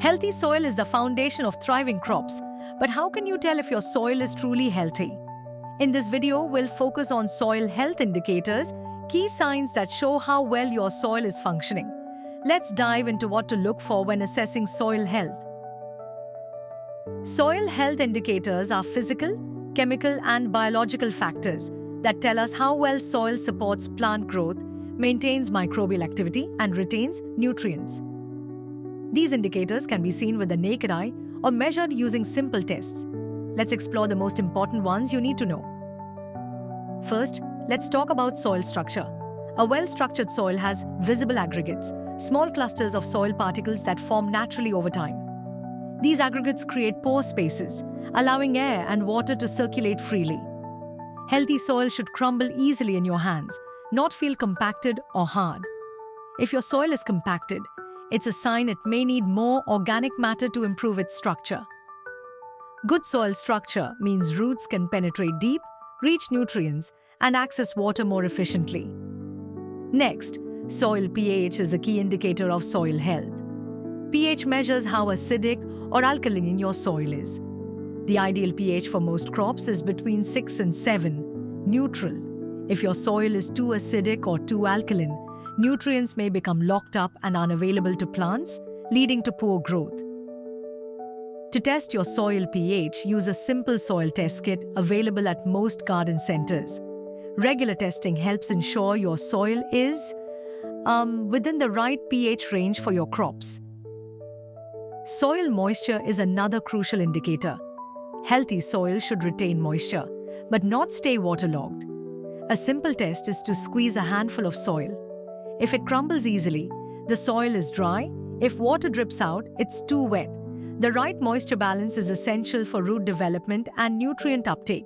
Healthy soil is the foundation of thriving crops. But how can you tell if your soil is truly healthy? In this video, we'll focus on soil health indicators, key signs that show how well your soil is functioning. Let's dive into what to look for when assessing soil health. Soil health indicators are physical, chemical, and biological factors that tell us how well soil supports plant growth, maintains microbial activity, and retains nutrients. These indicators can be seen with the naked eye or measured using simple tests. Let's explore the most important ones you need to know. First, let's talk about soil structure. A well-structured soil has visible aggregates, small clusters of soil particles that form naturally over time. These aggregates create pore spaces, allowing air and water to circulate freely. Healthy soil should crumble easily in your hands, not feel compacted or hard. If your soil is compacted, it's a sign it may need more organic matter to improve its structure. Good soil structure means roots can penetrate deep, reach nutrients, and access water more efficiently. Next, soil pH is a key indicator of soil health. pH measures how acidic or alkaline your soil is. The ideal pH for most crops is between 6 and 7, neutral. If your soil is too acidic or too alkaline, nutrients may become locked up and unavailable to plants, leading to poor growth. To test your soil pH, use a simple soil test kit available at most garden centers. Regular testing helps ensure your soil is within the right pH range for your crops. Soil moisture is another crucial indicator. Healthy soil should retain moisture, but not stay waterlogged. A simple test is to squeeze a handful of soil. If it crumbles easily, the soil is dry. If water drips out, it's too wet. The right moisture balance is essential for root development and nutrient uptake.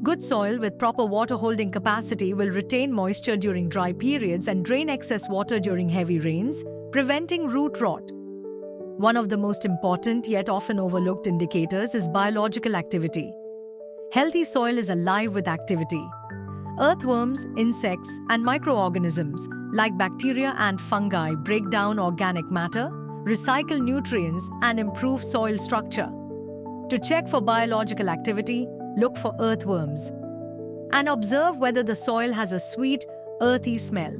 Good soil with proper water holding capacity will retain moisture during dry periods and drain excess water during heavy rains, preventing root rot. One of the most important yet often overlooked indicators is biological activity. Healthy soil is alive with activity. Earthworms, insects, and microorganisms like bacteria and fungi break down organic matter, recycle nutrients, and improve soil structure. To check for biological activity, look for earthworms and observe whether the soil has a sweet, earthy smell.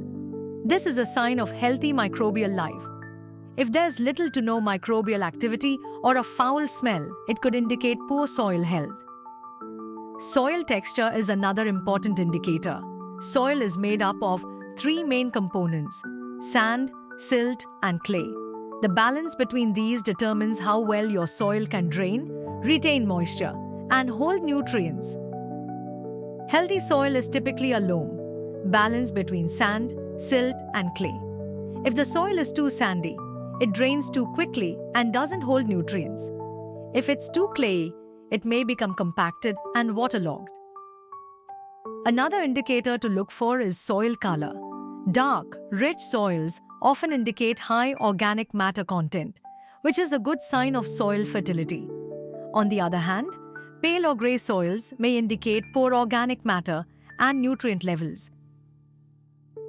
This is a sign of healthy microbial life. If there's little to no microbial activity or a foul smell, it could indicate poor soil health. Soil texture is another important indicator. Soil is made up of 3 main components: sand, silt, and clay. The balance between these determines how well your soil can drain, retain moisture, and hold nutrients. Healthy soil is typically a loam, balanced between sand, silt, and clay. If the soil is too sandy, it drains too quickly and doesn't hold nutrients. If it's too clayey, it may become compacted and waterlogged. Another indicator to look for is soil color. Dark, rich soils often indicate high organic matter content, which is a good sign of soil fertility. On the other hand, pale or gray soils may indicate poor organic matter and nutrient levels.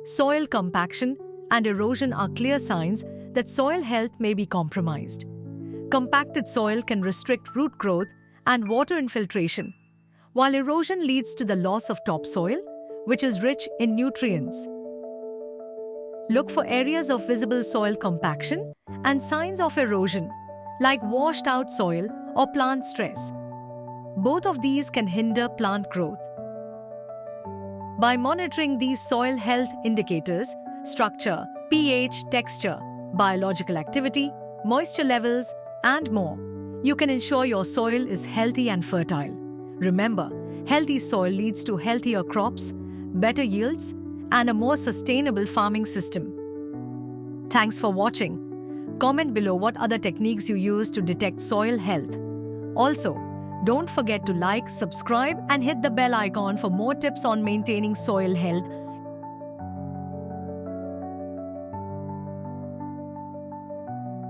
Soil compaction and erosion are clear signs that soil health may be compromised. Compacted soil can restrict root growth and water infiltration, while erosion leads to the loss of topsoil, which is rich in nutrients. Look for areas of visible soil compaction and signs of erosion, like washed out soil or plant stress. Both of these can hinder plant growth. By monitoring these soil health indicators, structure, pH, texture, biological activity, moisture levels, and more, you can ensure your soil is healthy and fertile. Remember, healthy soil leads to healthier crops, better yields, and a more sustainable farming system. Thanks for watching. Comment below what other techniques you use to detect soil health. Also, don't forget to like, subscribe, and hit the bell icon for more tips on maintaining soil health